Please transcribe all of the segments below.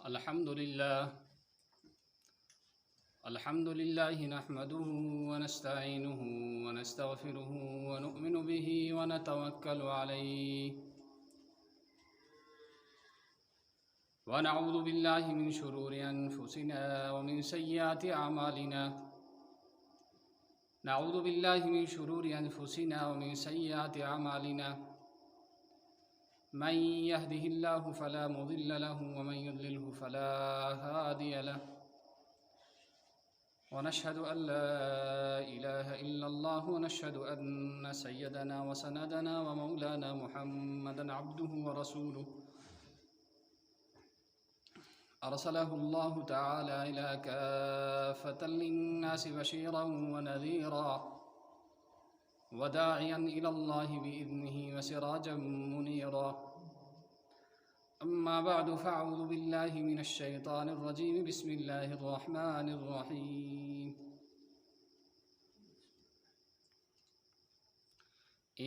الحمد لله نحمده ونستعينه ونستغفره ونؤمن به ونتوكل عليه ونعوذ بالله من شرور أنفسنا ومن سيئات أعمالنا نعوذ بالله من شرور أنفسنا ومن سيئات أعمالنا من يهده الله فلا مضل له ومن يضلله فلا هادي له ونشهد أن لا إله إلا الله ونشهد أن سيدنا وسندنا ومولانا محمدا عبده ورسوله أرسله الله تعالى إلى كافة للناس بشيرا ونذيرا وداعيا إلى الله بإذنه وسراجا منيرا أما بعد فأعوذ بالله من الشيطان الرجيم بسم الله الرحمن الرحيم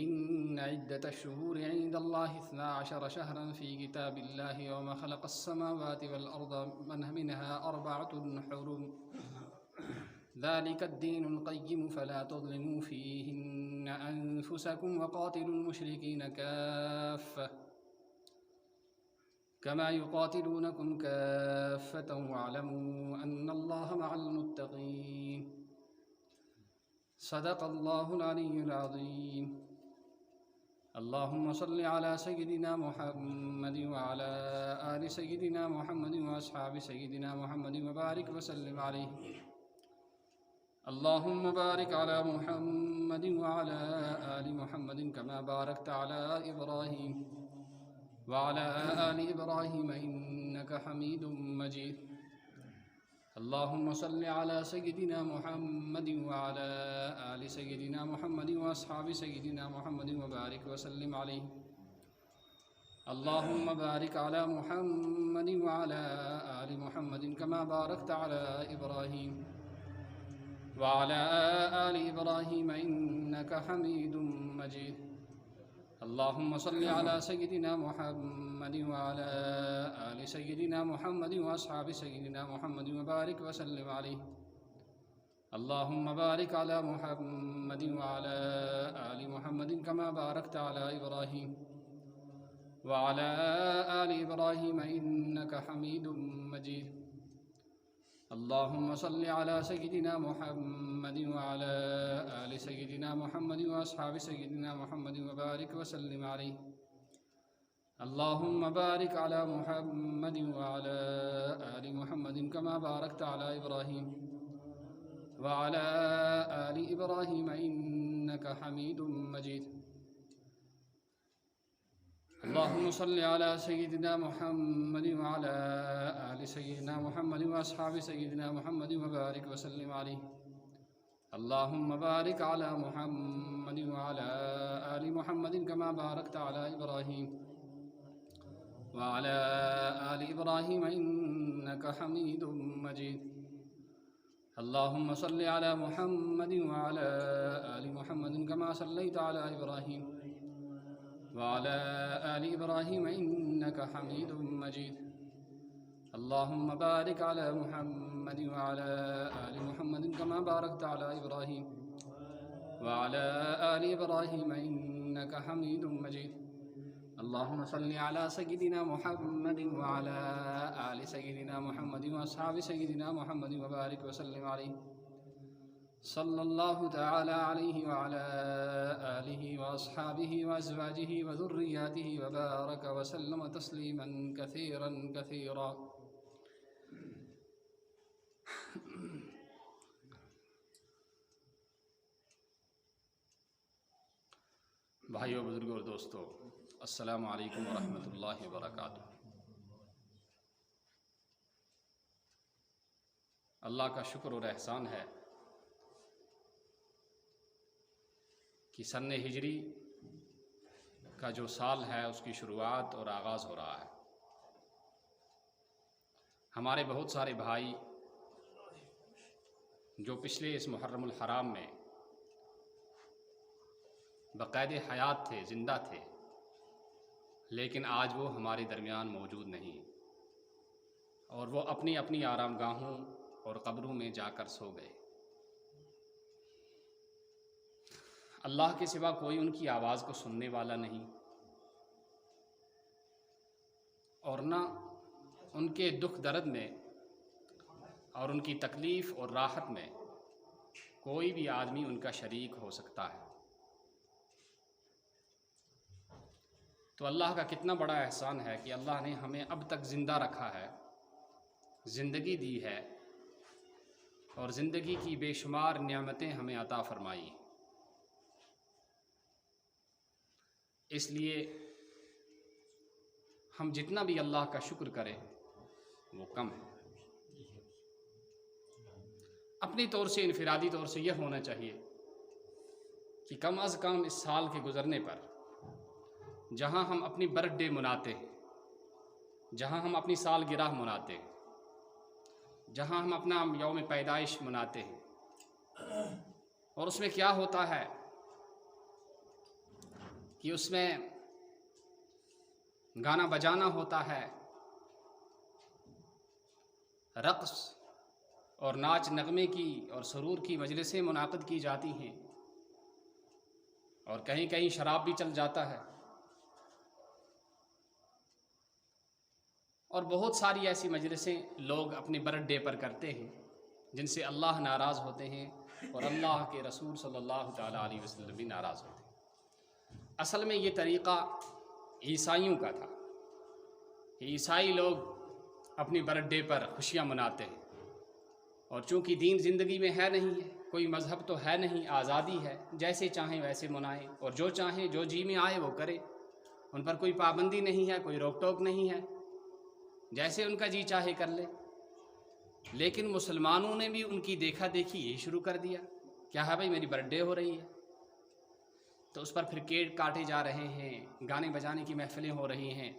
إن عدة الشهور عند الله 12 شهرا في كتاب الله يوم خلق السماوات والأرض منها 4 حرم ذلك الدين القيم فلا تظلموا فيهن أنفسكم وقاتلوا المشركين كافة كما يقاتلونكم كافة واعلموا أن الله مع المتقين صدق الله العلي العظيم اللهم صل على سيدنا محمد وعلى آل سيدنا محمد وأصحاب سيدنا محمد وبارك وسلم عليه اللهم بارك على محمد وعلى آل محمد كما باركت على إبراهيم وعلى آل إبراهيم إنك حميد مجيد اللهم صل على سيدنا محمد وعلى آل سيدنا محمد وأصحاب سيدنا محمد وبارك وسلم عليه اللهم بارك على محمد وعلى آل محمد كما باركت على إبراهيم وعلى آل إبراهيم إنك حميد مجيد اللهم صل على سيدنا محمد وعلى آل سيدنا محمد وأصحاب سيدنا محمد وبارك وسلم عليه اللهم بارك على محمد وعلى آل محمد كما باركت على إبراهيم وعلى آل إبراهيم إنك حميد مجيد اللهم صل على سيدنا محمد وعلى آل سيدنا محمد وأصحاب سيدنا محمد وبارك وسلم عليه اللهم بارك على محمد وعلى آل محمد كما باركت على إبراهيم وعلى آل إبراهيم إنك حميد مجيد اللهم صل على سيدنا محمد وعلى آل سيدنا محمد وأصحاب سيدنا محمد وبارك وسلم عليه اللهم بارك على محمد وعلى آل محمد كما باركت على إبراهيم وعلى آل إبراهيم إنك حميد مجيد اللهم صل على محمد وعلى آل محمد كما صليت على إبراهيم وعلى آل إبراهيم إنك حميد مجيد اللهم بارك على محمد وعلى آل محمد كما باركت على إبراهيم وعلى آل إبراهيم إنك حميد مجيد اللهم صل على سيدنا محمد وعلى آل سيدنا محمد وأصحاب سيدنا محمد وبارك وسلم عليه صلى الله تعالى عليه وعلى آله وأصحابه وأزواجه وذرياته وبارك وسلم تسليما كثيرا كثيرا بھائیو بزرگوں اور دوستو، السلام علیکم ورحمۃ اللہ وبرکاتہ۔ اللہ کا شکر اور احسان ہے کہ سن ہجری کا جو سال ہے اس کی شروعات اور آغاز ہو رہا ہے۔ ہمارے بہت سارے بھائی جو پچھلے اس محرم الحرام میں باقاعد حیات تھے، زندہ تھے، لیکن آج وہ ہمارے درمیان موجود نہیں، اور وہ اپنی اپنی آرام گاہوں اور قبروں میں جا کر سو گئے۔ اللہ کے سوا کوئی ان کی آواز کو سننے والا نہیں، اور نہ ان کے دکھ درد میں اور ان کی تکلیف اور راحت میں کوئی بھی آدمی ان کا شریک ہو سکتا ہے۔ تو اللہ کا کتنا بڑا احسان ہے کہ اللہ نے ہمیں اب تک زندہ رکھا ہے، زندگی دی ہے، اور زندگی کی بے شمار نعمتیں ہمیں عطا فرمائی۔ اس لیے ہم جتنا بھی اللہ کا شکر کریں وہ کم ہے۔ اپنی طور سے، انفرادی طور سے یہ ہونا چاہیے کہ کم از کم اس سال کے گزرنے پر جہاں ہم اپنی برتھ ڈے مناتے ہیں، جہاں ہم اپنی سالگرہ مناتے ہیں، جہاں ہم اپنا یوم پیدائش مناتے ہیں، اور اس میں کیا ہوتا ہے کہ اس میں گانا بجانا ہوتا ہے، رقص اور ناچ نغمے کی اور سرور کی مجلسیں منعقد کی جاتی ہیں، اور کہیں کہیں شراب بھی چل جاتا ہے، اور بہت ساری ایسی مجلسیں لوگ اپنے برتھ ڈے پر کرتے ہیں جن سے اللہ ناراض ہوتے ہیں اور اللہ کے رسول صلی اللہ تعالیٰ علیہ وسلم بھی ناراض ہوتے ہیں۔ اصل میں یہ طریقہ عیسائیوں کا تھا کہ عیسائی لوگ اپنی برتھ ڈے پر خوشیاں مناتے ہیں، اور چونکہ دین زندگی میں ہے نہیں ہے، کوئی مذہب تو ہے نہیں، آزادی ہے، جیسے چاہیں ویسے منائیں، اور جو چاہیں جو جی میں آئے وہ کرے، ان پر کوئی پابندی نہیں ہے، کوئی روک ٹوک نہیں ہے، جیسے ان کا جی چاہے کر لے۔ لیکن مسلمانوں نے بھی ان کی دیکھا دیکھی یہ شروع کر دیا، کیا ہے بھائی میری برتھ ڈے ہو رہی ہے تو اس پر پھر کیک کاٹے جا رہے ہیں، گانے بجانے کی محفلیں ہو رہی ہیں،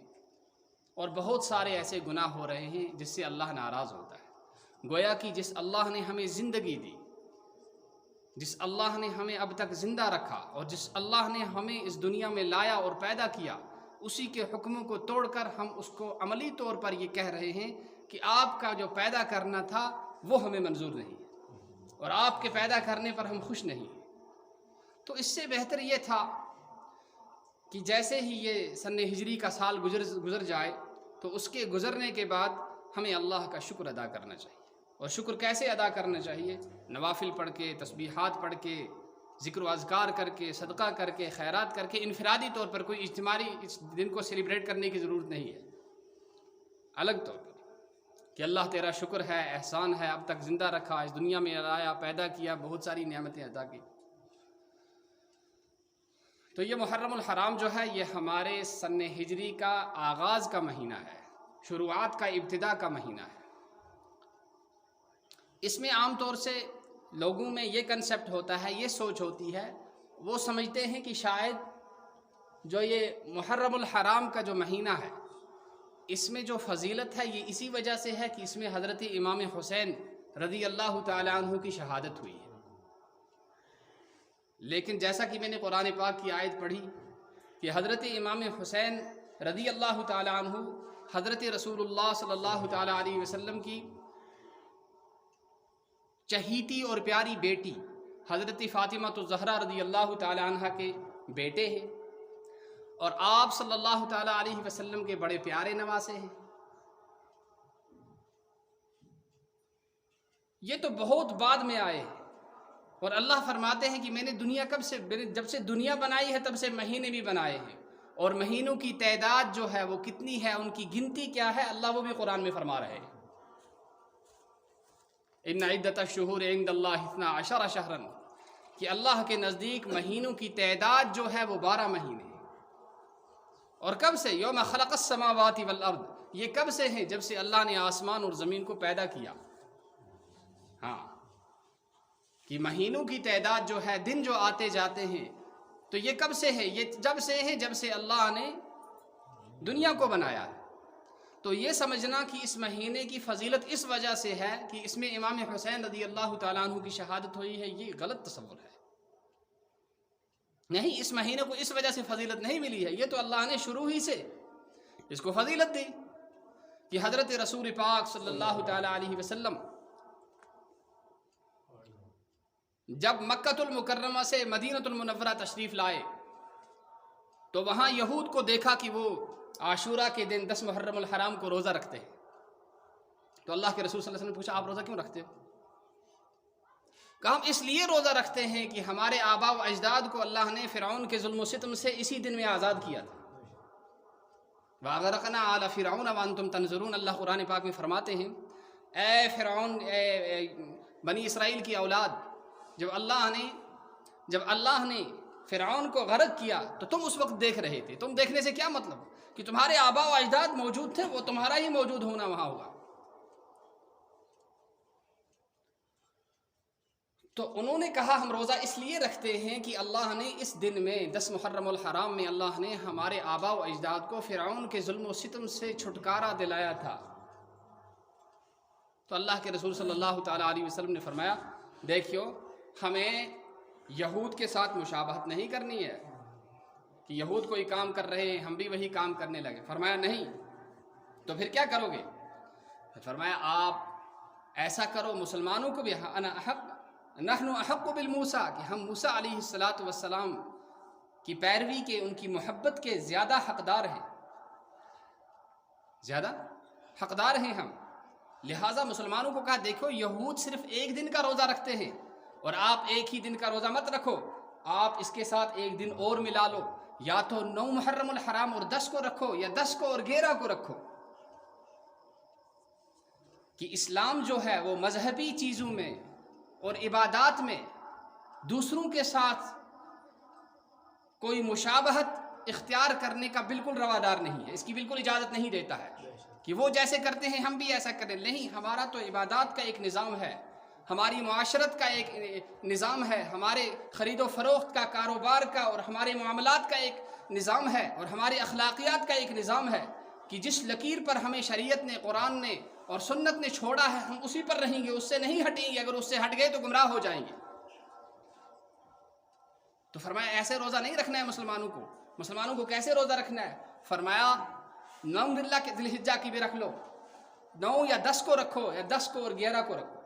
اور بہت سارے ایسے گناہ ہو رہے ہیں جس سے اللہ ناراض ہوتا ہے۔ گویا کہ جس اللہ نے ہمیں زندگی دی، جس اللہ نے ہمیں اب تک زندہ رکھا، اور جس اللہ نے ہمیں اس دنیا میں لایا اور پیدا کیا، اسی کے حکموں کو توڑ کر ہم اس کو عملی طور پر یہ کہہ رہے ہیں کہ آپ کا جو پیدا کرنا تھا وہ ہمیں منظور نہیں ہے، اور آپ کے پیدا کرنے پر ہم خوش نہیں ہیں۔ تو اس سے بہتر یہ تھا کہ جیسے ہی یہ سن ہجری کا سال گزر جائے تو اس کے گزرنے کے بعد ہمیں اللہ کا شکر ادا کرنا چاہیے۔ اور شکر کیسے ادا کرنا چاہیے؟ نوافل پڑھ کے، تسبیحات پڑھ کے، ذکر و اذکار کر کے، صدقہ کر کے، خیرات کر کے، انفرادی طور پر، کوئی اجتماعی اس دن کو سیلیبریٹ کرنے کی ضرورت نہیں ہے، الگ طور پر کہ اللہ تیرا شکر ہے، احسان ہے، اب تک زندہ رکھا، اس دنیا میں لایا، پیدا کیا، بہت ساری نعمتیں عطا کی۔ تو یہ محرم الحرام جو ہے یہ ہمارے سن ہجری کا آغاز کا مہینہ ہے، شروعات کا، ابتدا کا مہینہ ہے۔ اس میں عام طور سے لوگوں میں یہ کنسیپٹ ہوتا ہے، یہ سوچ ہوتی ہے، وہ سمجھتے ہیں کہ شاید جو یہ محرم الحرام کا جو مہینہ ہے اس میں جو فضیلت ہے یہ اسی وجہ سے ہے کہ اس میں حضرت امام حسین رضی اللہ تعالیٰ عنہ کی شہادت ہوئی ہے۔ لیکن جیسا کہ میں نے قرآن پاک کی آیت پڑھی کہ حضرت امام حسین رضی اللہ تعالیٰ عنہ حضرت رسول اللہ صلی اللہ تعالیٰ علیہ وسلم کی چہیتی اور پیاری بیٹی حضرت فاطمہ الزہرا رضی اللہ تعالیٰ عنہ کے بیٹے ہیں، اور آپ صلی اللہ تعالیٰ علیہ وسلم کے بڑے پیارے نواسے ہیں۔ یہ تو بہت بعد میں آئے ہیں، اور اللہ فرماتے ہیں کہ میں نے جب سے دنیا بنائی ہے تب سے مہینے بھی بنائے ہیں، اور مہینوں کی تعداد جو ہے وہ کتنی ہے، ان کی گنتی کیا ہے، اللہ وہ بھی قرآن میں فرما رہے ہیں۔ ان عدۃ الشہور عند اللہ 12 شہرا، کہ اللہ کے نزدیک مہینوں کی تعداد جو ہے وہ 12 مہینے ہیں۔ اور کب سے؟ یوم خلق السماوات والارض، یہ کب سے ہیں؟ جب سے اللہ نے آسمان اور زمین کو پیدا کیا۔ ہاں، کہ مہینوں کی تعداد جو ہے، دن جو آتے جاتے ہیں، تو یہ کب سے ہے؟ یہ جب سے ہے جب سے اللہ نے دنیا کو بنایا ہے۔ تو یہ سمجھنا کہ اس مہینے کی فضیلت اس وجہ سے ہے کہ اس میں امام حسین رضی اللہ تعالیٰ عنہ کی شہادت ہوئی ہے، یہ غلط تصور ہے۔ نہیں، اس مہینے کو اس وجہ سے فضیلت نہیں ملی ہے، یہ تو اللہ نے شروع ہی سے اس کو فضیلت دی، کہ حضرت رسول پاک صلی اللہ تعالیٰ علیہ وسلم جب مکۃ المکرمہ سے مدینۃ المنورہ تشریف لائے تو وہاں یہود کو دیکھا کہ وہ عاشورہ کے دن 10 محرم الحرام کو روزہ رکھتے ہیں. تو اللہ کے رسول صلی اللہ علیہ وسلم نے پوچھا آپ روزہ کیوں رکھتے ہو؟ کہا ہم اس لیے روزہ رکھتے ہیں کہ ہمارے آباء و اجداد کو اللہ نے فرعون کے ظلم و ستم سے اسی دن میں آزاد کیا تھا. وَأَغْرَقْنَا آلَ فِرْعَوْنَ وَأَنْتُمْ تَنْظُرُونَ. اللہ قرآن پاک میں فرماتے ہیں اے فرعون، اے بنی اسرائیل کی اولاد، جب اللہ نے فرعون کو غرق کیا تو تم اس وقت دیکھ رہے تھے. تم دیکھنے سے کیا مطلب کہ تمہارے آباء و اجداد موجود تھے، وہ تمہارا ہی موجود ہونا وہاں ہوا. تو انہوں نے کہا ہم روزہ اس لیے رکھتے ہیں کہ اللہ نے اس دن میں 10 محرم الحرام میں اللہ نے ہمارے آباء و اجداد کو فرعون کے ظلم و ستم سے چھٹکارا دلایا تھا. تو اللہ کے رسول صلی اللہ تعالیٰ علیہ وسلم نے فرمایا دیکھیو، ہمیں یہود کے ساتھ مشابہت نہیں کرنی ہے کہ یہود کوئی کام کر رہے ہیں ہم بھی وہی کام کرنے لگے. فرمایا نہیں. تو پھر کیا کرو گے؟ فرمایا آپ ایسا کرو، مسلمانوں کو بھی نحن احق بالموسیٰ، کہ ہم موسیٰ علیہ السلام کی پیروی کے، ان کی محبت کے زیادہ حقدار ہیں ہم. لہٰذا مسلمانوں کو کہا دیکھو یہود صرف ایک دن کا روزہ رکھتے ہیں اور آپ ایک ہی دن کا روزہ مت رکھو، آپ اس کے ساتھ ایک دن اور ملا لو، یا تو 9 محرم الحرام اور 10 کو رکھو یا 10 کو اور 11 کو رکھو. کہ اسلام جو ہے وہ مذہبی چیزوں میں اور عبادات میں دوسروں کے ساتھ کوئی مشابہت اختیار کرنے کا بالکل روادار نہیں ہے، اس کی بالکل اجازت نہیں دیتا ہے کہ وہ جیسے کرتے ہیں ہم بھی ایسا کریں. نہیں، ہمارا تو عبادات کا ایک نظام ہے، ہماری معاشرت کا ایک نظام ہے، ہمارے خرید و فروخت کا، کاروبار کا اور ہمارے معاملات کا ایک نظام ہے، اور ہمارے اخلاقیات کا ایک نظام ہے کہ جس لکیر پر ہمیں شریعت نے، قرآن نے اور سنت نے چھوڑا ہے ہم اسی پر رہیں گے، اس سے نہیں ہٹیں گے. اگر اس سے ہٹ گئے تو گمراہ ہو جائیں گے. تو فرمایا ایسے روزہ نہیں رکھنا ہے مسلمانوں کو کیسے روزہ رکھنا ہے؟ فرمایا 9 ذی الحجہ کی بھی رکھ لو، 9 یا 10 کو رکھو یا 10 کو اور 11 کو رکھو.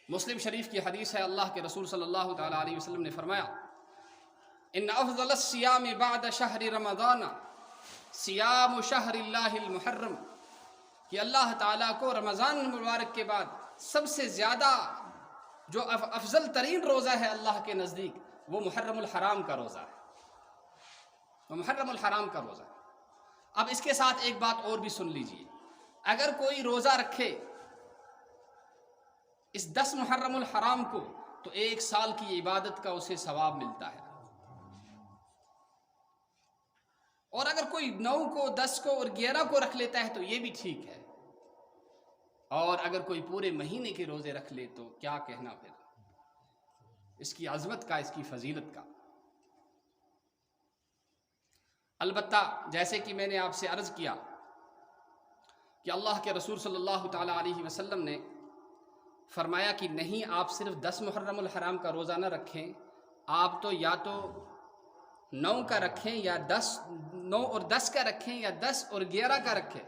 مسلم شریف کی حدیث ہے، اللہ کے رسول صلی اللہ تعالیٰ علیہ وسلم نے فرمایا ان افضل الصیام بعد شہر رمضان صیام شہر اللہ المحرم، کہ اللہ تعالیٰ کو رمضان المبارک کے بعد سب سے زیادہ جو افضل ترین روزہ ہے اللہ کے نزدیک وہ محرم الحرام کا روزہ ہے، وہ محرم الحرام کا روزہ ہے. اب اس کے ساتھ ایک بات اور بھی سن لیجئے، اگر کوئی روزہ رکھے اس 10 محرم الحرام کو تو 1 سال کی عبادت کا اسے ثواب ملتا ہے. اور اگر کوئی 9 کو 10 کو اور 11 کو رکھ لیتا ہے تو یہ بھی ٹھیک ہے. اور اگر کوئی پورے مہینے کے روزے رکھ لے تو کیا کہنا پھر اس کی عظمت کا، اس کی فضیلت کا. البتہ جیسے کہ میں نے آپ سے عرض کیا کہ اللہ کے رسول صلی اللہ تعالیٰ علیہ وسلم نے فرمایا کہ نہیں، آپ صرف 10 محرم الحرام کا روزہ نہ رکھیں، آپ تو یا تو 9 کا رکھیں یا 9 اور 10 کا رکھیں یا 10 اور 11 کا رکھیں.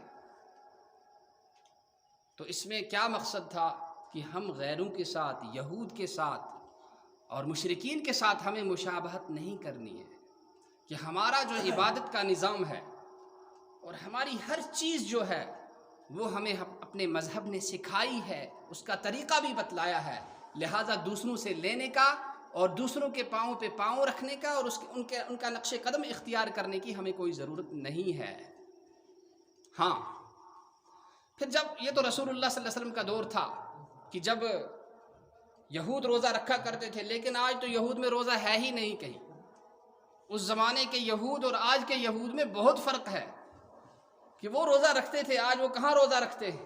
تو اس میں کیا مقصد تھا کہ ہم غیروں کے ساتھ، یہود کے ساتھ اور مشرکین کے ساتھ ہمیں مشابہت نہیں کرنی ہے، کہ ہمارا جو عبادت کا نظام ہے اور ہماری ہر چیز جو ہے وہ ہمیں اپنے مذہب نے سکھائی ہے، اس کا طریقہ بھی بتلایا ہے. لہٰذا دوسروں سے لینے کا اور دوسروں کے پاؤں پہ پاؤں رکھنے کا اور ان کا نقش قدم اختیار کرنے کی ہمیں کوئی ضرورت نہیں ہے. ہاں، پھر جب یہ تو رسول اللہ صلی اللہ علیہ وسلم کا دور تھا کہ جب یہود روزہ رکھا کرتے تھے، لیکن آج تو یہود میں روزہ ہے ہی نہیں کہیں. اس زمانے کے یہود اور آج کے یہود میں بہت فرق ہے کہ وہ روزہ رکھتے تھے، آج وہ کہاں روزہ رکھتے ہیں.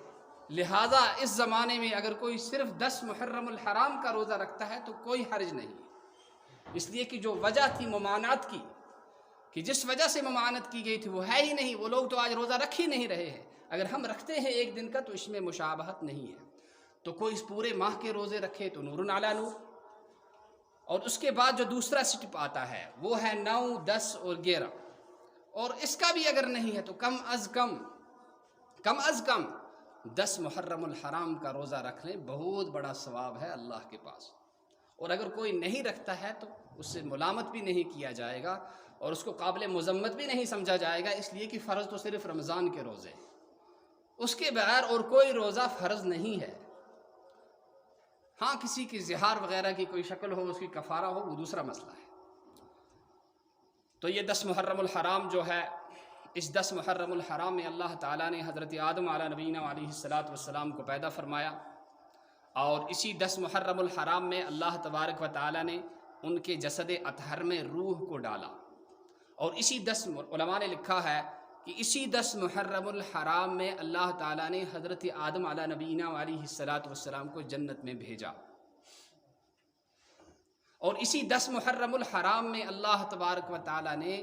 لہٰذا اس زمانے میں اگر کوئی صرف 10 محرم الحرام کا روزہ رکھتا ہے تو کوئی حرج نہیں، اس لیے کہ جو وجہ تھی ممانعت کی، کہ جس وجہ سے ممانعت کی گئی تھی وہ ہے ہی نہیں. وہ لوگ تو آج روزہ رکھ ہی نہیں رہے ہیں. اگر ہم رکھتے ہیں ایک دن کا تو اس میں مشابہت نہیں ہے. تو کوئی اس پورے ماہ کے روزے رکھے تو نور علی نور، اور اس کے بعد جو دوسرا سٹپ آتا ہے وہ ہے 9، 10 اور 11، اور اس کا بھی اگر نہیں ہے تو کم از کم کم از کم 10 محرم الحرام کا روزہ رکھ لیں، بہت بڑا ثواب ہے اللہ کے پاس. اور اگر کوئی نہیں رکھتا ہے تو اس سے ملامت بھی نہیں کیا جائے گا اور اس کو قابل مذمت بھی نہیں سمجھا جائے گا، اس لیے کہ فرض تو صرف رمضان کے روزے، اس کے بغیر اور کوئی روزہ فرض نہیں ہے. ہاں کسی کی زہار وغیرہ کی کوئی شکل ہو، اس کی کفارہ ہو، وہ دوسرا مسئلہ ہے. تو یہ 10 محرم الحرام جو ہے، اس 10 محرم الحرام میں اللہ تعالیٰ نے حضرت آدم علیہ نبینا علیہ السلام کو پیدا فرمایا، اور اسی 10 محرم الحرام میں اللہ تبارک و تعالیٰ نے ان کے جسد اطہر میں روح کو ڈالا. اور اسی 10 علماء نے لکھا ہے کہ اسی 10 محرم الحرام میں اللہ تعالیٰ نے حضرت آدم علیہ نبینا علیہ السلام کو جنت میں بھیجا. اور اسی 10 محرم الحرام میں اللہ تبارک و تعالیٰ نے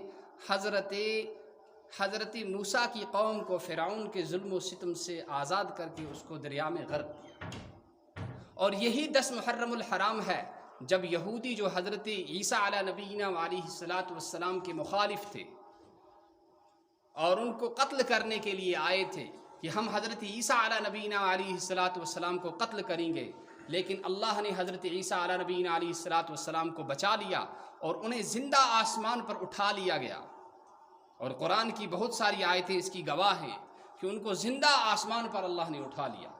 حضرت موسیٰ کی قوم کو فرعون کے ظلم و ستم سے آزاد کر کے اس کو دریا میں غرق کیا. اور یہی 10 محرم الحرام ہے جب یہودی جو حضرت عیسیٰ علیہ نبینا علیہ السلام کے مخالف تھے اور ان کو قتل کرنے کے لیے آئے تھے کہ ہم حضرت عیسیٰ علیہ نبینا علیہ السلام کو قتل کریں گے، لیکن اللہ نے حضرت عیسیٰ علیہ نبینا علیہ السلام کو بچا لیا اور انہیں زندہ آسمان پر اٹھا لیا گیا. اور قرآن کی بہت ساری آیتیں اس کی گواہ ہیں کہ ان کو زندہ آسمان پر اللہ نے اٹھا لیا.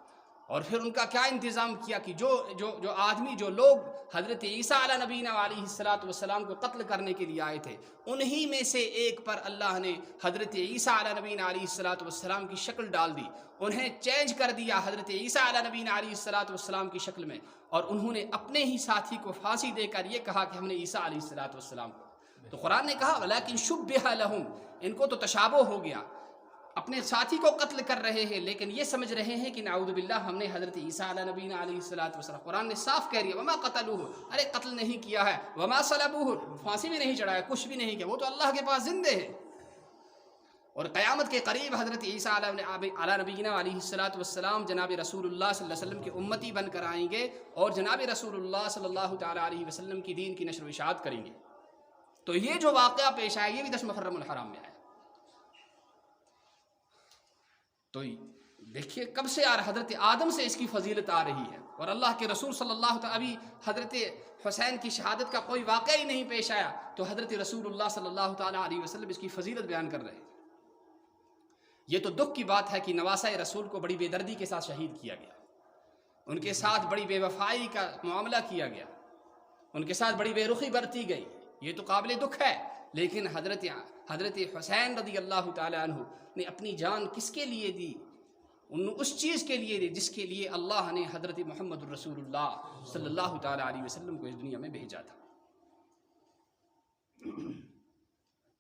اور پھر ان کا کیا انتظام کیا کہ جو لوگ حضرت عیسیٰ علیہ نبینا علیہ السلام کو قتل کرنے کے لیے آئے تھے، انہی میں سے ایک پر اللہ نے حضرت عیسیٰ علیہ نبینا علیہ السلام کی شکل ڈال دی، انہیں چینج کر دیا حضرت عیسیٰ علیہ نبینا علیہ السلام کی شکل میں، اور انہوں نے اپنے ہی ساتھی کو پھانسی دے کر یہ کہا کہ ہم نے عیسیٰ علیہ السلام کو. تو قرآن نے کہا ولیکن شبہ لہم، ان کو تو تشابہ ہو گیا، اپنے ساتھی کو قتل کر رہے ہیں لیکن یہ سمجھ رہے ہیں کہ نعوذ باللہ ہم نے حضرت عیسیٰ علیہ نبینا علیہ السلام. قرآن نے صاف کہہ دیا وما قتلوہ، ارے قتل نہیں کیا ہے، وما صلبوہ، پھانسی بھی نہیں چڑھایا، کچھ بھی نہیں کیا، وہ تو اللہ کے پاس زندے ہیں. اور قیامت کے قریب حضرت عیسیٰ علیہ نبینا علیہ السلام جناب رسول اللہ صلی اللہ علیہ وسلم کے امتی بن کر آئیں گے اور جناب رسول اللہ صلی اللہ تعالیٰ علیہ وسلم کی دین کی نشر و اشاعت کریں گے. تو یہ جو واقعہ پیش آیا یہ بھی 10 محرم الحرام میں آیا. تو دیکھیے کب سے حضرت آدم سے اس کی فضیلت آ رہی ہے، اور اللہ کے رسول صلی اللہ تعالیٰ ابھی حضرت حسین کی شہادت کا کوئی واقعہ ہی نہیں پیش آیا تو حضرت رسول اللہ صلی اللہ تعالیٰ علیہ وسلم اس کی فضیلت بیان کر رہے ہیں. یہ تو دکھ کی بات ہے کہ نواسۂ رسول کو بڑی بے دردی کے ساتھ شہید کیا گیا، ان کے ساتھ بڑی بے وفائی کا معاملہ کیا گیا، ان کے ساتھ بڑی بے رخی برتی گئی، یہ تو قابل دکھ ہے. لیکن حضرت حسین رضی اللہ تعالیٰ عنہ نے اپنی جان کس کے لیے دی؟ اس چیز کے لیے دی جس کے لیے اللہ نے حضرت محمد الرسول اللہ صلی اللہ تعالیٰ علیہ وسلم کو اس دنیا میں بھیجا تھا.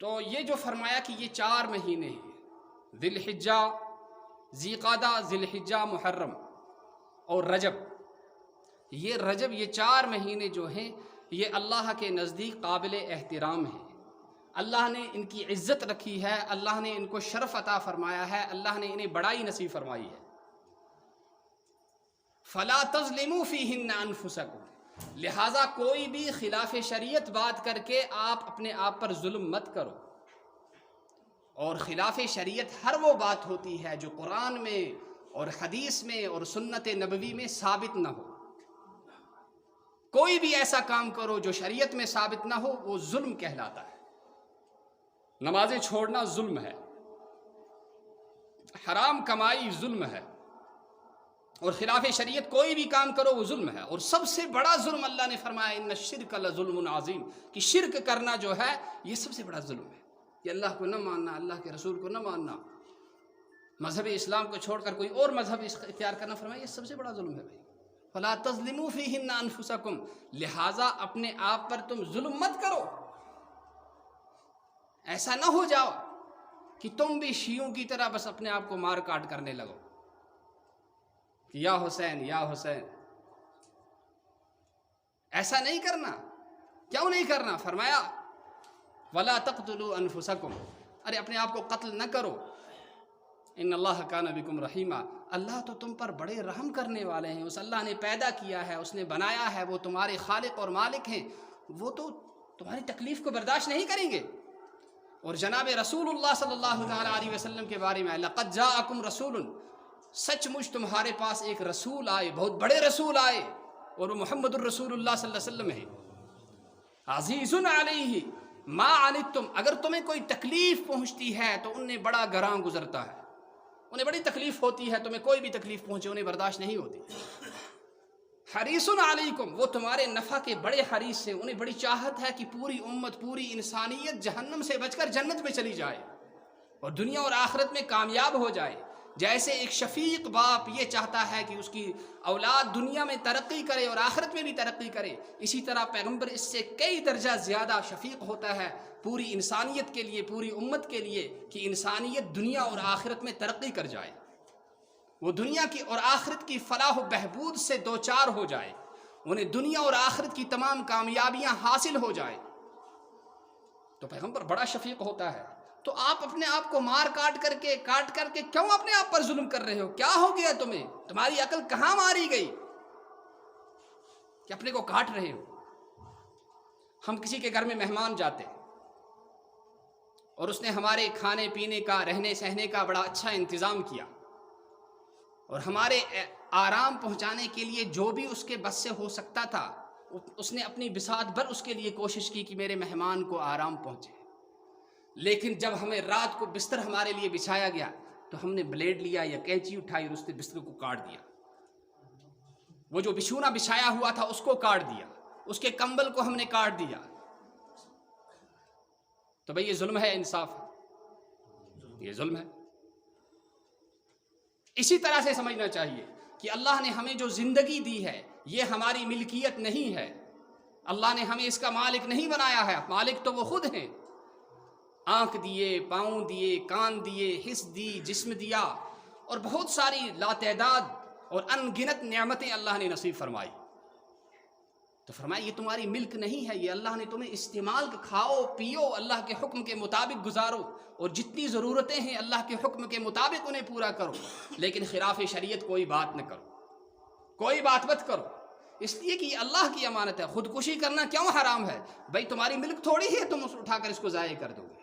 تو یہ جو فرمایا کہ یہ 4 مہینے ہیں، ذی الحجہ، ذی قعدہ، ذی الحجہ، محرم اور رجب، یہ 4 مہینے جو ہیں یہ اللہ کے نزدیک قابل احترام ہیں. اللہ نے ان کی عزت رکھی ہے، اللہ نے ان کو شرف عطا فرمایا ہے، اللہ نے انہیں بڑائی نصیب فرمائی ہے. فلا تظلموا فیہن انفسکم، لہٰذا کوئی بھی خلاف شریعت بات کر کے آپ اپنے آپ پر ظلم مت کرو. اور خلاف شریعت ہر وہ بات ہوتی ہے جو قرآن میں اور حدیث میں اور سنت نبوی میں ثابت نہ ہو. کوئی بھی ایسا کام کرو جو شریعت میں ثابت نہ ہو وہ ظلم کہلاتا ہے. نمازیں چھوڑنا ظلم ہے، حرام کمائی ظلم ہے، اور خلاف شریعت کوئی بھی کام کرو وہ ظلم ہے. اور سب سے بڑا ظلم اللہ نے فرمایا ان الشرک لظلم عظیم، کہ شرک کرنا جو ہے یہ سب سے بڑا ظلم ہے. کہ اللہ کو نہ ماننا، اللہ کے رسول کو نہ ماننا، مذہب اسلام کو چھوڑ کر کوئی اور مذہب اختیار کرنا، فرمایا یہ سب سے بڑا ظلم ہے. بھائی فلا تظلموا فیہن انفسکم، لہٰذا اپنے آپ پر تم ظلم مت کرو. ایسا نہ ہو جاؤ کہ تم بھی شیعوں کی طرح بس اپنے آپ کو مار کاٹ کرنے لگو کہ یا حسین یا حسین. ایسا نہیں کرنا. کیوں نہیں کرنا؟ فرمایا ولا تقتلوا انفسکم، ارے اپنے آپ کو قتل نہ کرو. ان اللہ کان بکم رحیما، اللہ تو تم پر بڑے رحم کرنے والے ہیں. اس اللہ نے پیدا کیا ہے، اس نے بنایا ہے، وہ تمہارے خالق اور مالک ہیں، وہ تو تمہاری تکلیف کو برداشت نہیں کریں گے. اور جناب رسول اللہ صلی اللہ تعالیٰ علیہ وسلم کے بارے میں لقد جاءکم رسول، سچ مچ تمہارے پاس ایک رسول آئے، بہت بڑے رسول آئے، اور وہ محمد الرسول اللہ صلی اللہ علیہ وسلم ہے۔ عزیز علیہ ما عنتم، اگر تمہیں کوئی تکلیف پہنچتی ہے تو انہیں بڑا گراں گزرتا ہے، انہیں بڑی تکلیف ہوتی ہے، تمہیں کوئی بھی تکلیف پہنچے انہیں برداشت نہیں ہوتی۔ حریص علیکم، وہ تمہارے نفع کے بڑے حریص سے، انہیں بڑی چاہت ہے کہ پوری امت، پوری انسانیت جہنم سے بچ کر جنت میں چلی جائے اور دنیا اور آخرت میں کامیاب ہو جائے۔ جیسے ایک شفیق باپ یہ چاہتا ہے کہ اس کی اولاد دنیا میں ترقی کرے اور آخرت میں بھی ترقی کرے، اسی طرح پیغمبر اس سے کئی درجہ زیادہ شفیق ہوتا ہے پوری انسانیت کے لیے، پوری امت کے لیے، کہ انسانیت دنیا اور آخرت میں ترقی کر جائے، وہ دنیا کی اور آخرت کی فلاح و بہبود سے دوچار ہو جائے، انہیں دنیا اور آخرت کی تمام کامیابیاں حاصل ہو جائے۔ تو پیغمبر بڑا شفیق ہوتا ہے۔ تو آپ اپنے آپ کو مار کاٹ کر کے کیوں اپنے آپ پر ظلم کر رہے ہو؟ کیا ہو گیا تمہیں؟ تمہاری عقل کہاں ماری گئی کہ اپنے کو کاٹ رہے ہو؟ ہم کسی کے گھر میں مہمان جاتے اور اس نے ہمارے کھانے پینے کا، رہنے سہنے کا بڑا اچھا انتظام کیا، اور ہمارے آرام پہنچانے کے لیے جو بھی اس کے بس سے ہو سکتا تھا اس نے اپنی بساط بھر اس کے لیے کوشش کی کہ میرے مہمان کو آرام پہنچے۔ لیکن جب ہمیں رات کو بستر ہمارے لیے بچھایا گیا تو ہم نے بلیڈ لیا یا کینچی اٹھائی اور اس نے بستر کو کاٹ دیا، وہ جو بچھونا بچھایا ہوا تھا اس کو کاٹ دیا، اس کے کمبل کو ہم نے کاٹ دیا۔ تو بھئی یہ ظلم ہے، انصاف ہے؟ یہ ظلم ہے۔ اسی طرح سے سمجھنا چاہیے کہ اللہ نے ہمیں جو زندگی دی ہے یہ ہماری ملکیت نہیں ہے، اللہ نے ہمیں اس کا مالک نہیں بنایا ہے، مالک تو وہ خود ہیں۔ آنکھ دیے، پاؤں دیے، کان دیے، حس دی، جسم دیا، اور بہت ساری لاتعداد اور ان گنت نعمتیں اللہ نے نصیب فرمائی۔ تو فرمایا یہ تمہاری ملک نہیں ہے، یہ اللہ نے تمہیں استعمال، کھاؤ پیو، اللہ کے حکم کے مطابق گزارو، اور جتنی ضرورتیں ہیں اللہ کے حکم کے مطابق انہیں پورا کرو، لیکن خلاف شریعت کوئی بات نہ کرو، کوئی بات مت کرو، اس لیے کہ یہ اللہ کی امانت ہے۔ خودکشی کرنا کیوں حرام ہے؟ بھائی تمہاری ملک تھوڑی ہے تم اس اٹھا کر اس کو ضائع کر دو گے۔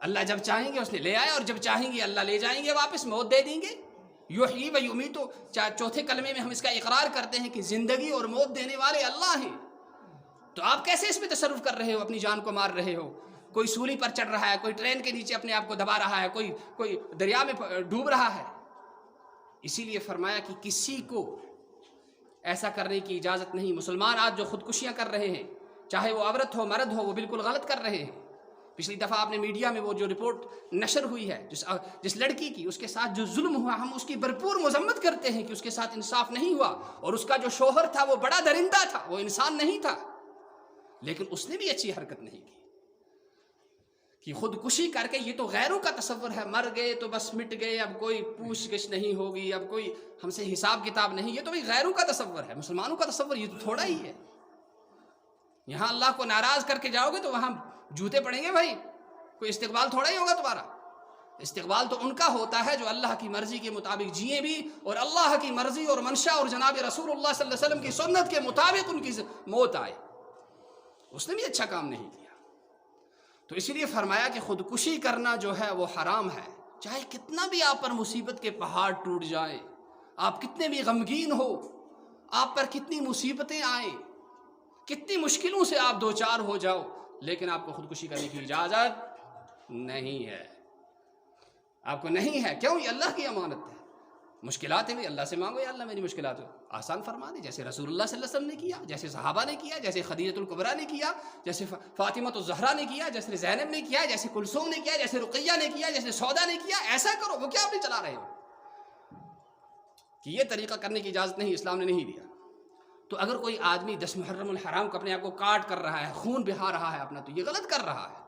اللہ جب چاہیں گے اس نے لے آئے، اور جب چاہیں گے اللہ لے جائیں گے واپس، موت دے دیں گے۔ یحیی و یمیت، چوتھے کلمے میں ہم اس کا اقرار کرتے ہیں کہ زندگی اور موت دینے والے اللہ ہیں۔ تو آپ کیسے اس میں تصرف کر رہے ہو، اپنی جان کو مار رہے ہو؟ کوئی سولی پر چڑھ رہا ہے، کوئی ٹرین کے نیچے اپنے آپ کو دبا رہا ہے، کوئی دریا میں ڈوب رہا ہے۔ اسی لیے فرمایا کہ کسی کو ایسا کرنے کی اجازت نہیں۔ مسلمان آج جو خودکشیاں کر رہے ہیں، چاہے وہ عورت ہو مرد ہو، وہ بالکل غلط کر رہے ہیں۔ پچھلی دفعہ آپ نے میڈیا میں وہ جو رپورٹ نشر ہوئی ہے جس لڑکی کی، اس کے ساتھ جو ظلم ہوا، ہم اس کی بھرپور مذمت کرتے ہیں کہ اس کے ساتھ انصاف نہیں ہوا، اور اس کا جو شوہر تھا وہ بڑا درندہ تھا، وہ انسان نہیں تھا، لیکن اس نے بھی اچھی حرکت نہیں کی کہ خودکشی کر کے، یہ تو غیروں کا تصور ہے، مر گئے تو بس مٹ گئے، اب کوئی پوچھ گچھ نہیں ہوگی، اب کوئی ہم سے حساب کتاب نہیں، یہ تو بھی غیروں کا تصور ہے۔ مسلمانوں کا تصور یہ تو تھوڑا ہی ہے۔ یہاں اللہ کو ناراض کر کے جاؤ گے تو وہاں جوتے پڑیں گے بھائی، کوئی استقبال تھوڑا ہی ہوگا تمہارا۔ استقبال تو ان کا ہوتا ہے جو اللہ کی مرضی کے مطابق جیے بھی، اور اللہ کی مرضی اور منشا اور جناب رسول اللہ صلی اللہ علیہ وسلم کی سنت کے مطابق ان کی موت آئے۔ اس نے بھی اچھا کام نہیں کیا، تو اسی لیے فرمایا کہ خودکشی کرنا جو ہے وہ حرام ہے، چاہے کتنا بھی آپ پر مصیبت کے پہاڑ ٹوٹ جائیں، آپ کتنے بھی غمگین ہو، آپ پر کتنی مصیبتیں آئیں، کتنی مشکلوں سے آپ دوچار ہو جاؤ، لیکن آپ کو خودکشی کرنے کی اجازت نہیں ہے، آپ کو نہیں ہے۔ کیوں؟ یہ اللہ کی امانت ہے۔ مشکلات ہیں بھی اللہ سے مانگو، یا اللہ میری مشکلات آسان فرما دے، جیسے رسول اللہ صلی اللہ علیہ وسلم نے کیا، جیسے صحابہ نے کیا، جیسے خدیجہ الکبریٰ نے کیا، جیسے فاطمہ الزہرا نے کیا، جیسے زینب نے کیا، جیسے کلثوم نے کیا، جیسے رقیہ نے کیا، جیسے سودا نے کیا، ایسا کرو۔ وہ کیا آپ نے چلا رہے ہو کہ یہ طریقہ کرنے کی اجازت نہیں، اسلام نے نہیں دیا۔ تو اگر کوئی آدمی 10 محرم الحرام کو اپنے آپ کو کاٹ کر رہا ہے، خون بہا رہا ہے اپنا، تو یہ غلط کر رہا ہے۔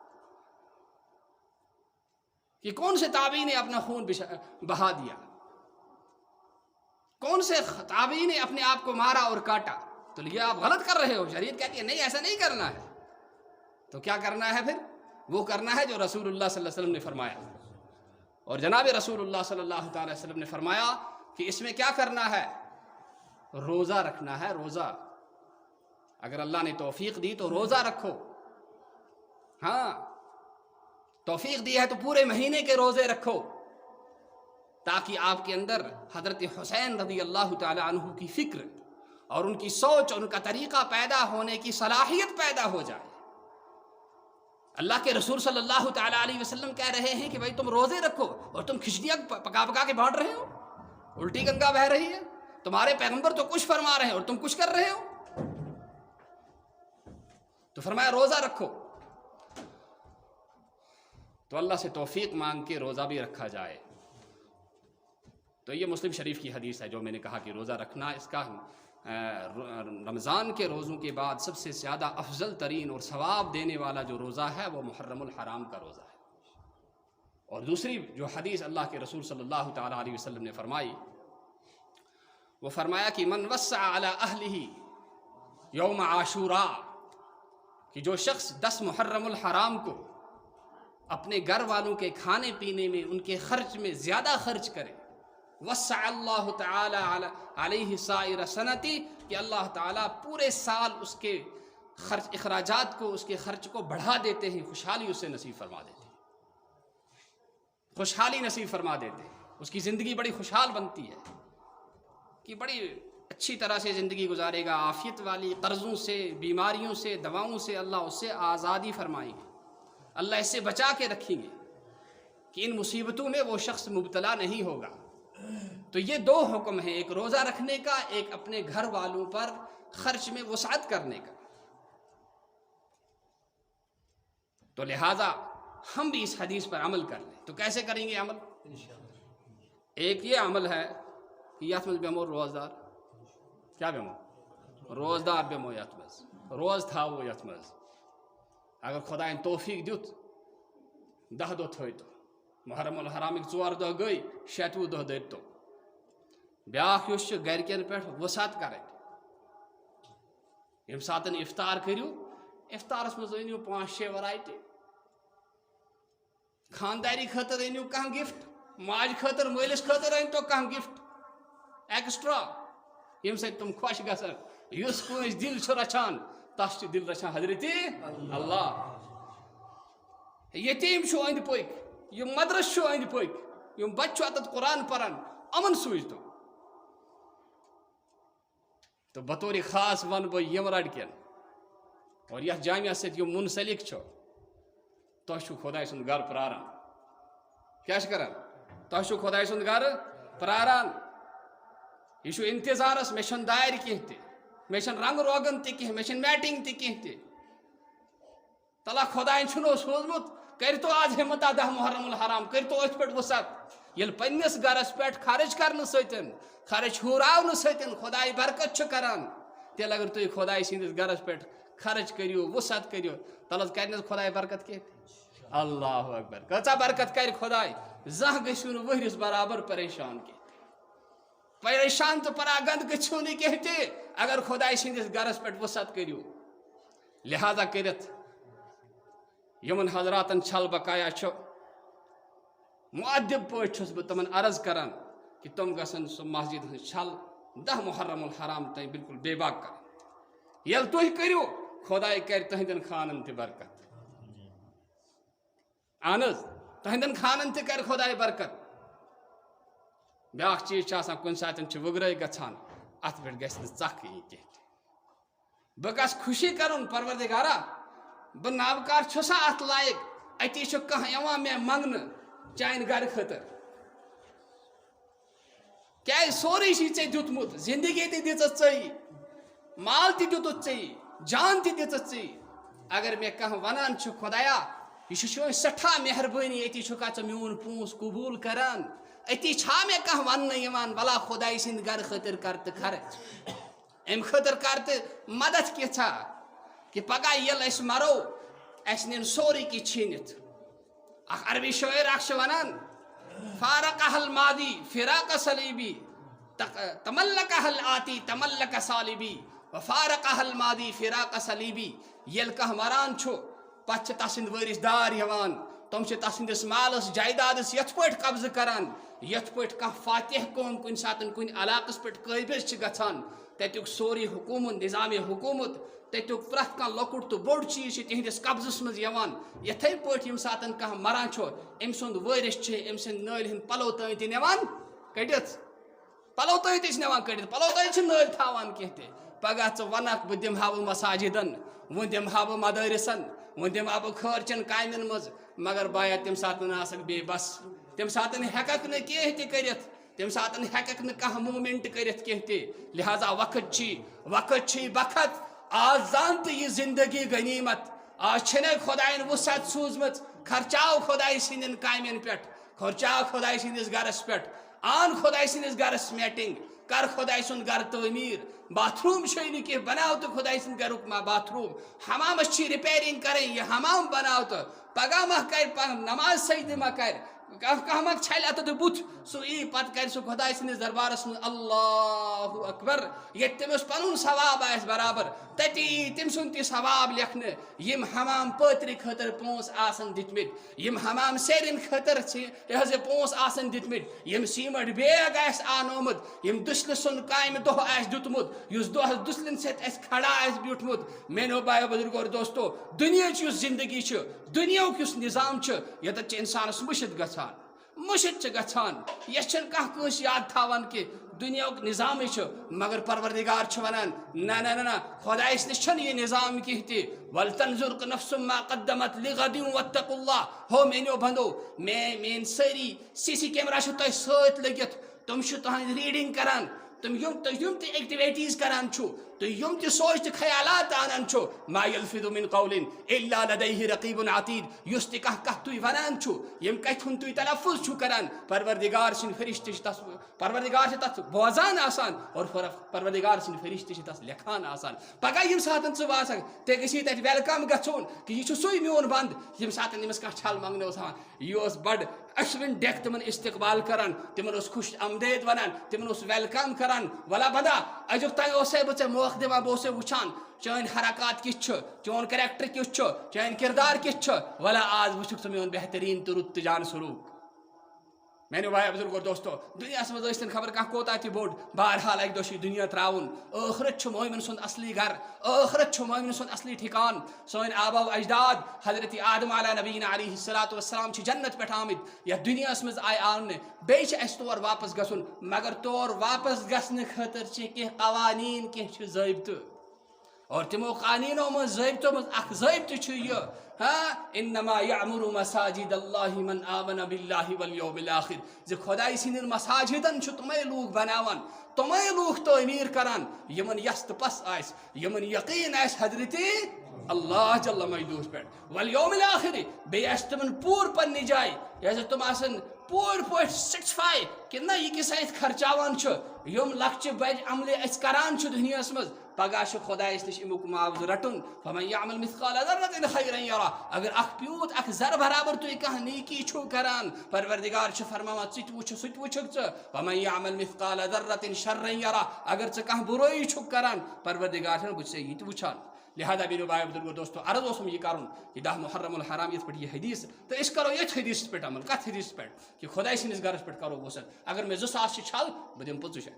کہ کون سے تابعی نے اپنا خون بہا دیا؟ کون سے تابعی نے اپنے آپ کو مارا اور کاٹا؟ تو یہ آپ غلط کر رہے ہو۔ شریعت کہتی ہے نہیں، ایسا نہیں کرنا ہے۔ تو کیا کرنا ہے پھر؟ وہ کرنا ہے جو رسول اللہ صلی اللہ علیہ وسلم نے فرمایا، اور جناب رسول اللہ صلی اللہ تعالی وسلم نے فرمایا کہ اس میں کیا کرنا ہے؟ روزہ رکھنا ہے۔ روزہ اگر اللہ نے توفیق دی تو روزہ رکھو۔ ہاں، توفیق دی ہے تو پورے مہینے کے روزے رکھو تاکہ آپ کے اندر حضرت حسین رضی اللہ تعالی عنہ کی فکر اور ان کی سوچ اور ان کا طریقہ پیدا ہونے کی صلاحیت پیدا ہو جائے۔ اللہ کے رسول صلی اللہ تعالی علیہ وسلم کہہ رہے ہیں کہ بھائی تم روزے رکھو اور تم کھچڑیاں پکا پکا کے بانٹ رہے ہو، الٹی گنگا بہہ رہی ہے، تمہارے پیغمبر تو کچھ فرما رہے ہیں اور تم کچھ کر رہے ہو۔ تو فرمایا روزہ رکھو، تو اللہ سے توفیق مانگ کے روزہ بھی رکھا جائے۔ تو یہ مسلم شریف کی حدیث ہے جو میں نے کہا کہ روزہ رکھنا، اس کا رمضان کے روزوں کے بعد سب سے زیادہ افضل ترین اور ثواب دینے والا جو روزہ ہے وہ محرم الحرام کا روزہ ہے۔ اور دوسری جو حدیث اللہ کے رسول صلی اللہ تعالی علیہ وسلم نے فرمائی، وہ فرمایا کہ من وسع علی اہلہ یوم عاشوراء، کہ جو شخص 10 محرم الحرام کو اپنے گھر والوں کے کھانے پینے میں، ان کے خرچ میں زیادہ خرچ کرے، وسع اللہ تعالی علیہ سائر سنتی، کہ اللہ تعالیٰ پورے سال اس کے خرچ اخراجات کو، اس کے خرچ کو بڑھا دیتے ہیں، خوشحالی اسے نصیب فرما دیتے ہیں، خوشحالی نصیب فرما دیتے ہیں، اس کی زندگی بڑی خوشحال بنتی ہے کہ بڑی اچھی طرح سے زندگی گزارے گا، عافیت والی، قرضوں سے، بیماریوں سے، دواؤں سے اللہ اس سے آزادی فرمائیں گے، اللہ اس سے بچا کے رکھیں گے کہ ان مصیبتوں میں وہ شخص مبتلا نہیں ہوگا۔ تو یہ 2 حکم ہیں، ایک روزہ رکھنے کا، ایک اپنے گھر والوں پر خرچ میں وسعت کرنے کا۔ تو لہٰذا ہم بھی اس حدیث پر عمل کر لیں۔ تو کیسے کریں گے عمل؟ ایک یہ عمل ہے کہ یت مز بیمو روزدار، کیا بیمو؟ روزدار بیمو یت مز، روز تھاو یت مز۔ اگر خدایَن توفیق دیت 10 دۄہ تھٲیتو، محرم الحرامٕکۍ 4 دۄہ گٔے، 6وٕ دۄہ دٔرۍتو۔ بیٛاکھ یُس چھُ گَرِکٮ۪ن پٮ۪ٹھ وسعت کَرٕنۍ، ییٚمہِ ساتہٕ اِفطار کٔرِو، اِفطارَس منٛز أنِو 5-6 ویرایٹی، خانداری خٲطرٕ أنِو کانٛہہ گِفٹ، ماجہِ خٲطرٕ مٲلِس خٲطرٕ أنۍتو کانٛہہ گِفٹ ایکسٹرا، ییٚمہِ سۭتۍ تِم خۄش گژھن۔ یُس کٲنٛسہِ دِل چھُ رچھان تَس چھُ دِل رچھان حضرتِ اللہ۔ یتیٖم چھُ أنٛدۍ پٔکۍ، یِم مدرس چھُ أنٛدۍ پٔکۍ، یِم بچہِ چھُ اَتَتھ قرآن پران، یِمن سوٗزتو۔ تو بطور خاص ون بہٕ یِم لڑکٮ۪ن اور یتھ جامعہ سۭتۍ یِم منسلک چھُ، تۄہہِ چھُو خۄداے سُنٛد گرٕ پراران۔ کیٛاہ چھِ کران؟ تۄہہِ چھُو خۄداے سُنٛد گرٕ پراران۔ یہِ چھُ اِنتظارس، مےٚ چھُنہٕ دارِ کینٛہہ تہِ، مےٚ چھَنہٕ رنٛگ روغن تہِ کینٛہہ، مےٚ چھَنہٕ میٹِنٛگ تہِ کینٛہہ تہِ۔ تلا خۄدایَن چھُنو سوٗزمُت، کٔرۍتو آز ہِمتا 10 محرم الحرام، کٔرۍتو أتھۍ پٮ۪ٹھ وسعت۔ ییٚلہِ پنٛنِس گرس پٮ۪ٹھ خرٕچ کرنہٕ سۭتۍ، خرٕچ ہُراونہٕ سۭتۍ خۄداے برکت چھُ کران، تیٚلہِ اگر تُہۍ خۄداے سٕنٛدِس گرس پٮ۪ٹھ خرٕچ کٔرِو، وسعت کٔرِو، تَلہٕ حظ کرِ نہٕ خۄداے برکت کینٛہہ؟ اللہ اکبر، کۭژاہ برکت کرِ خۄداے۔ زانٛہہ گٔژھِو نہٕ ؤہرِس برابر پریشان کینٛہہ، پریشان تہٕ پراگنٛد گٔژھِو نہٕ کینٛہہ تہِ اگر خۄداے سٕنٛدِس گرس پٮ۪ٹھ وسعت کٔرِو۔ لہٰذا کٔرِتھ یِمن حضراتن چھل بقایا چھُ، مؤدب پٲٹھۍ چھُس بہٕ تِمن عرض کران کہ تِم گژھن سُہ مسجد ہٕنٛز چھل 10 محرم الحرام تام بالکل بے باک کرٕنۍ۔ ییٚلہِ تُہۍ کٔرِو، خۄداے کرِ تُہنٛدٮ۪ن خانن تہِ برکت۔ اہن حظ، تُہنٛدٮ۪ن خانن تہِ کرِ خۄداے برکت۔ بیٛاکھ چیٖز چھُ آسان، کُنہِ ساتہٕ چھِ وٕگرٲے گژھان، اَتھ پٮ۪ٹھ گژھِ نہٕ ژکھ یِنۍ کینٛہہ تہِ۔ بہٕ گژھٕ خوشی کرُن، پروردگارا بہٕ ناوکار چھُسا اَتھ لایق، اَتی چھُ کانٛہہ یِوان مےٚ منٛگنہٕ چانہِ گرٕ خٲطرٕ، کیٛازِ سورُے چھُے ژےٚ دیُتمُت، زندگی تہِ دِژٕتھ ژےٚ، مال تہِ دیُتُتھ ژےٚ، جان تہِ دِژٕتھ ژےٚ۔ اگر مےٚ کانٛہہ وَنان چھُ خۄدایا یہِ چھُ چٲنۍ سٮ۪ٹھاہ مہربٲنی، أتی چھُکھا ژٕ میون پونٛسہٕ قبوٗل کران، أتی چھا مےٚ کانٛہہ وَننہٕ یِوان وَلا خۄداے سٕنٛدِ گرٕ خٲطرٕ کر تہٕ خرٕچ، اَمہِ خٲطرٕ کر تہٕ مدد کینٛژھا کہ پگاہ ییٚلہِ أسۍ مرو اَسہِ نِن سورُے کینٛہہ چھیٖنِتھ۔ اکھ عربی شٲعر اکھ چھُ وَنان، فارقہ الماضی فراق صلیبی، تملکہ الآتی تملک صالبی، وفارقہ الماضی فراق صلیبی۔ ییٚلہِ کانٛہہ مران چھُ پتہٕ چھِ تس سٕنٛدۍ وٲرِث دار یِوان، تم تسندس مالس جائیدادس یت پٲٹھۍ قبضہ کران یت پٲٹھۍ کانٛہہ فاتح قوم کُنہِ ساتہٕ کُنہِ علاقس پٮ۪ٹھ قٲبض چھِ گژھان تتیُک سورُے حکوٗمت نظام حکوٗمت تتیُک پرٛٮ۪تھ کانٛہہ لۄکُٹ تہٕ بوٚڑ چیٖز چھِ تِہنٛدِس قبضس منٛز یِوان یِتھَے پٲٹھۍ ییٚمہِ ساتہٕ کانٛہہ مران چھُ أمۍ سُنٛد وٲرِث چھِ أمۍ سٕنٛدۍ نٲلۍ ہٕنٛدۍ پلو تانۍ تہِ نِوان کٔڑِتھ پلو تانۍ تہِ چھِ نِوان کٔڑِتھ پلو تانۍ چھِ نٲلۍ تھاوان کینٛہہ تہِ پگاہ ژٕ وَنکھ بہٕ دِمہٕ ہا بہٕ مساجِدن وۄنۍ دِمہٕ ہا بہٕ مدٲرِسن وۄنۍ دِمہٕ ہا بہٕ خٲرچن کامٮ۪ن منٛز مگر بایا تمہِ ساتہٕ آسکھ بیٚیہِ بس تمہِ ساتہٕ ہٮ۪ککھ نہٕ کینٛہہ تہِ کٔرِتھ تمہِ ساتہٕ ہٮ۪ککھ نہٕ کانٛہہ موٗمٮ۪نٹ کٔرِتھ کینٛہہ تہِ لہٰذا وقت چھُے بخت آز زان تہٕ یہِ زندگی غنیٖمت آز چھَنَے خۄدایَن وُسعت سوٗزمٕژ خرچاو خۄداے سٕنٛدٮ۪ن کامٮ۪ن پٮ۪ٹھ خرچاو خۄداے سٕنٛدِس گرس پٮ۪ٹھ آن خۄداے سٕنٛدِس گرس میٹِنٛگ کر خۄداے سُنٛد گرٕ تعمیٖر باتھ روٗم چھُے نہٕ کینٛہہ بناو تہٕ خۄداے سٕنٛدِ گرُک باتھ روٗم حمامس چھِ رِپیرِنٛگ کرٕنۍ یہِ حمام بناو تہٕ پگاہ ما کرِ نماز سجدٕ ما کرِ کانٛہہ ما چھلہِ اَتٮ۪تھ بُتھ سُہ یی پتہٕ کرِ سُہ خۄداے سٕنٛدِس دربارس منٛز اللہ اکبر ییٚتہِ تٔمِس پنُن ثواب آسہِ برابر تتی یی تٔمۍ سُنٛد تہِ ثواب لیکھنہٕ یِم حمام پٲترِ خٲطرٕ پونٛسہٕ آسن دِتمٕتۍ یِم حمام سیرٮ۪ن خٲطرٕ یہِ حظ یہِ پونٛسہٕ آسن دِتمٕتۍ یِم سیٖمٹ بیگ آسہِ آنومُت یِم دُسلہِ سُنٛد کامہِ دۄہ آسہِ دیُتمُت یُس دۄہس دُسلٮ۪ن سۭتۍ اَسہِ کھڑا آسہِ بیوٗٹھمُت میانیو بایو بُزرگو اور دوستو دُنیاہٕچ یُس زندگی چھِ دُنیاہُک یُس نظام چھُ ییٚتٮ۪تھ چھِ اِنسانس مٔشِد چھِ گژھان یہِ چھِنہٕ کانٛہہ کٲنٛسہِ یاد تھاوان کہِ دُنیاہُک نظامٕے چھُ مگر پروردِگار چھُ ونان نہ خۄدایس نِش چھُنہٕ یہِ نظام کینٛہہ تہِ ولتنظر نفسم ما قدمت لغد واتقوا اللہ ہو میانیو بندو میٲنۍ سٲری سی سی کیمرا چھِ تۄہہِ سۭتۍ لٔگِتھ تِم چھِ تُہنٛز ریٖڈنٛگ کران تِم یِم تہِ ایکٹِوِٹیٖز کران چھُو تُہۍ یِم تہِ سونچ تہٕ خیالات انان چھُو ما یلفظ من قول الا لدیہ رقیب عتید یُس تہِ کانٛہہ کتھ تُہۍ ونان چھُو ییٚمہِ کتھِ ہُنٛد تُہۍ تلفظ چھُو کران پروردِگار سٕنٛدۍ فرشتہٕ چھِ تتھ پروردِگار چھِ تتھ بوزان آسان اور پروردِگار سٕنٛدۍ فرشتہٕ چھِ تتھ لیکھان آسان پگاہ ییٚمہِ ساتہٕ ژٕ باسکھ ژےٚ گژھی تتہِ ویلکم گژھُن کہِ یہِ چھُ سُے میون بنٛد ییٚمہِ ساتہٕ أمِس کانٛہہ چھل منٛگنہٕ اوس ہاوان یہِ اوس بڑٕ اَشوٕنۍ ڈٮ۪ک تِمن استقبال کران تِمن اوس خوش آمدید ونان تِمن اوس ویلکم کران ولا بدا أزیُک تانۍ اوسے بہٕ ژےٚ موقعہٕ دِوان بہٕ اوسے وٕچھان چٲنۍ حرکات کِتھ چھُ چون کریکٹر کیُتھ چھُ چٲنۍ کردار کِتھ چھُ ولا آز وٕچھُکھ ژٕ میون بہتریٖن تہٕ رُت تہٕ جان سلوٗک میانیو بایو بُزرگو دوستو دُنیاہس منٛز ٲسۍتن خبر کانٛہہ کوتاہ تہِ بوٚڑ بہرحال اکہِ دۄہ چھُ یہِ دُنیا ترٛاوُن ٲخرت چھُ مٲمِن سُنٛد اصلی گرٕ ٲخرت چھُ مٲمِن سُنٛد اصلی ٹھِکان سٲنۍ آباو اجداد حضرت آدم علیٰ نبیٖنہ علیہ الصلاۃ والسلام چھِ جنت پٮ۪ٹھ آمٕتۍ یتھ دُنیاہس منٛز آیہِ آننہٕ بیٚیہِ چھِ اَسہِ تور واپس گژھُن مگر تور واپس گژھنہٕ خٲطرٕ چھِ کینٛہہ قوانیٖن کینٛہہ چھِ ضٲبطہٕ اور تِمو قانیٖنو منٛز ضٲبطو منٛز اکھ ضٲبطہٕ چھُ یہِ انما یعمر مساجد اللہ من آمن باللہ والیوم الاخر زِ خۄداے سٕنٛدٮ۪ن مساجدن چھُ تِمے لوٗکھ بناوان تِمے لوٗکھ تعمیٖر کران یِمن یس تہٕ پس آسہِ یِمن یقیٖن آسہِ حضرت اللہ جل مجدوٗہس پٮ۪ٹھ والیوم الاخر بیٚیہِ آسہِ تِمن پوٗرٕ پننہِ جایہِ ییٚلہِ تِم آسن پوٗرٕ پٲٹھۍ سیٹسفاے کہِ نہ یہِ کِس أسۍ خرچاوان چھُ یِم لۄکچہِ بجہِ عملہِ أسۍ کران چھِ دُنیاہس منٛز پگاہ چھُ خۄدایس نِش امیُک معاوضہٕ رٹُن فمن یعمل مثقال ذرة خیرا یرہ اگر اکھ پیوٗت اکھ ذرٕ برابر تُہۍ کانٛہہ نیکی چھُو کران پروردِگار چھُ فرماوان ژٕ تہِ وٕچھُکھ سُہ تہِ وٕچھُکھ ژٕ فمن یعمل مثقال ذرة شرا یرہ اگر ژٕ کانٛہہ بُرٲیی چھُکھ کران پروردِگار چھُنہٕ بہٕ چھُسے یہِ تہِ وٕچھان لہٰذا میانیو بایو بُزرگو دوستو عرض اوسُم یہِ کرُن یہِ دہ محرم الحرام یِتھ پٲٹھۍ یہِ حدیث تہٕ أسۍ کرو ییٚتھۍ حدیثس پٮ۪ٹھ عمل کتھ حدیثس پٮ۪ٹھ کہِ خۄداے سٕنٛدِس گرس پٮ۪ٹھ کرو وُسعت اگر مےٚ 2,000 چھِ چھل بہٕ دِمہٕ 25,000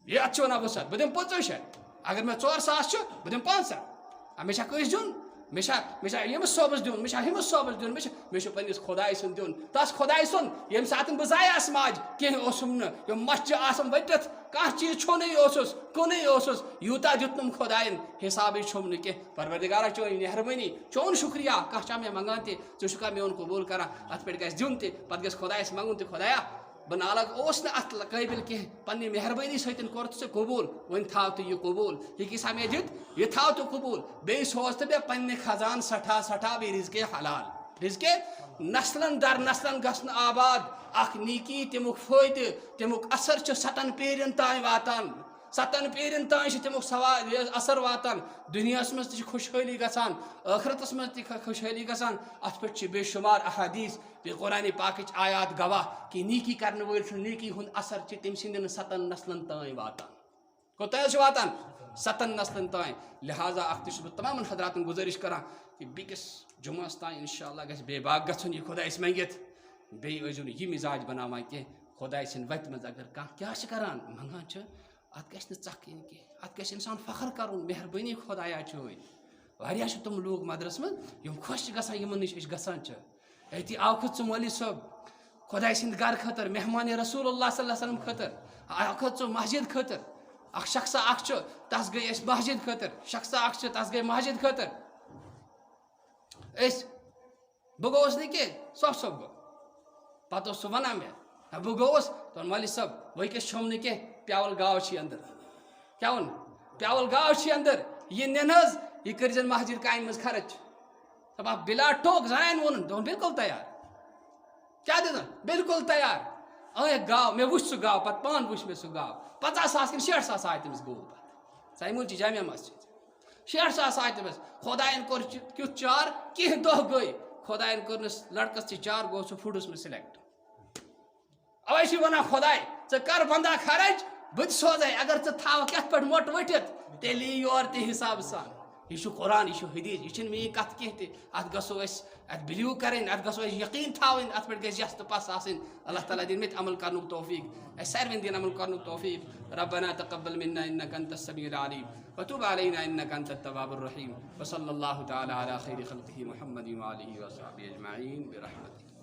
یتھ چھِ ونان وُسعت بہٕ دِمہٕ 25,000 اگر مےٚ 4,000 چھُ بہٕ دِمہٕ 5,000 مےٚ چھا کٲنٛسہِ دیُن مےٚ چھا ییٚمِس صٲبس دیُن مےٚ چھا ہُمِس صٲبس دیُن مےٚ چھُ پننِس خۄداے سُنٛد دیُن تس خۄداے سُنٛد ییٚمہِ ساتہٕ بہٕ زایہِ آسہٕ ماجہِ کینٛہہ اوسُم نہٕ یِم مچھِ آسم ؤٹِتھ کانٛہہ چیٖز چھُنٕے اوسُس کُنُے اوسُس یوٗتاہ دیُتنُم خۄداین حسابٕے چھُم نہٕ کینٛہہ پروردِگارا چٲنۍ مہربٲنی چون شُکریہ کانٛہہ چھا مےٚ منگان تہِ ژٕ چھُکھا میون قبوٗل کران اتھ پٮ۪ٹھ گژھِ دیُن تہِ پتہٕ گژھِ خۄدایس منگُن تہِ خۄدایا بہٕ نالگ اوس نہٕ اتھ قٲبِل کینٛہہ پننہِ مہربٲنی سۭتۍ کوٚر ژٕ قبوٗل وۄنۍ تھاو تہٕ یہِ قبوٗل یہِ کیٛاہ مےٚ دِتھ یہِ تھاو تہٕ قبوٗل بیٚیہِ سوز تہٕ مےٚ پننہِ خزان سٮ۪ٹھاہ بیٚیہِ رِزقے حلال رِزقے نسلن در نسلن گژھن آباد اکھ نیکی تمیُک فٲیدٕ تمیُک اثر چھُ 7 پیٖرین تانۍ واتان 7 پیٖرین تانۍ چھُ تمیُک اثر واتان دُنیاہس منٛز تہِ چھِ خۄشحٲلی گژھان ٲخرتس منٛز تہِ خۄشحٲلی گژھان اتھ پٮ۪ٹھ چھِ بے شُمار احادیٖث بیٚیہِ قرآنِ پاکٕچ آیات گواہ کہِ نیکی کرن وٲلۍ سُنٛد نیکی ہُنٛد اثر چھِ تٔمۍ سٕنٛدٮ۪ن 7 نسلن تانۍ واتان کوٚتام حظ چھُ واتان 7 نسلن تائیں. لہذا اختش بہ تمام حضراتن گزارش کران کہ بیکس جمعس تائیں انشاءاللہ گژھِ بے باغ گژھُن یہ خۄدایس منگِتھ. بیٚیہِ ٲسۍزیو نہٕ یہِ مِزاج بناوان کینٛہہ خۄداے سٕنٛدِ وَتہِ منٛز اگر کانٛہہ کیٛاہ چھِ کران منگان چھِ اَتھ گژھِ نہٕ ژکھ یِنۍ کینٛہہ اَتھ گژھِ اِنسان فخر کَرُن مہربٲنی خۄدایا چٲنۍ. واریاہ چھِ تِم لوٗکھ مدرس منٛز یِم خۄش چھِ گژھان یِمن نِش أسۍ گژھان چھِ. أتی آوکھُت ژٕ مولوی صٲب خۄداے سٕنٛدِ گرٕ خٲطرٕ مہمان رسول اللہ صلی اللہ علیہ وسلم خٲطرٕ آوکھُت ژٕ مسجد خٲطرٕ. اکھ شخصا اکھ چھُ تس گٔے أسۍ مسجد خٲطرٕ شخصا اکھ چھُ تس گٔے مسجد خٲطرٕ. أسۍ بہٕ گوٚوُس نہٕ کینٛہہ صوب گوٚو پتہٕ اوس سُہ ونان مےٚ بہٕ گوٚوُس دوٚپُن مولوی صٲب وٕنکٮ۪س چھوٚم نہٕ کینٛہہ پیٛاوُل گاو چھِ انٛدر. کیٛاہ ووٚن پیٛاوُل گاو چھِ انٛدر یہِ نِن حظ یہِ کٔرۍزٮ۪ن مسجد کامہِ منٛز خرٕچ. دپان بلا ٹوک زنانہِ ووٚنُن دوٚپُن بِلکُل تیار. کیٛاہ دِژٕن بِلکُل تیار. أنِکھ گاو مےٚ وٕچھ سُہ گاو پتہٕ پانہٕ وٕچھ مےٚ سُہ گاو 50,000 کِنہٕ 60,000 آے تٔمِس گوٚو پتہٕ ژَمہِ چھِ جامع مسجد 60,000 آے تٔمِس. خۄدایَن کوٚر کیُتھ چار کینٛہہ دۄہ گٔے خۄدایَن کٔرنَس لڑکس تہِ چار گوٚو سُہ فُڈَس منٛز سِلٮ۪کٹ. اَوَے چھِ وَنان خۄداے ژٕ کر بندا خرٕچ بہٕ تہِ سوزَے اگر ژٕ تھاوَکھ یَتھ پٮ۪ٹھ مۄٹھ ؤٹِتھ تیٚلہِ یی یورٕ تہِ حِسابہٕ سان. یہ قرآن یہ حدیث یہ میری کت کی ات گھو ات بلیو کریں ات گھو یقین تھاؤن ات پہ گھس یس تو پس آن. اللہ تعالیٰ دن مت عمل کرن توفیق ساروین دن عمل کرن توفیق. ربنا تقبل منا انك انت السميع العليم وتب علينا انك انت التواب الرحيم وصلى الله تعالى على خير خلقه محمد وآله وصحبه اجمعين برحمته.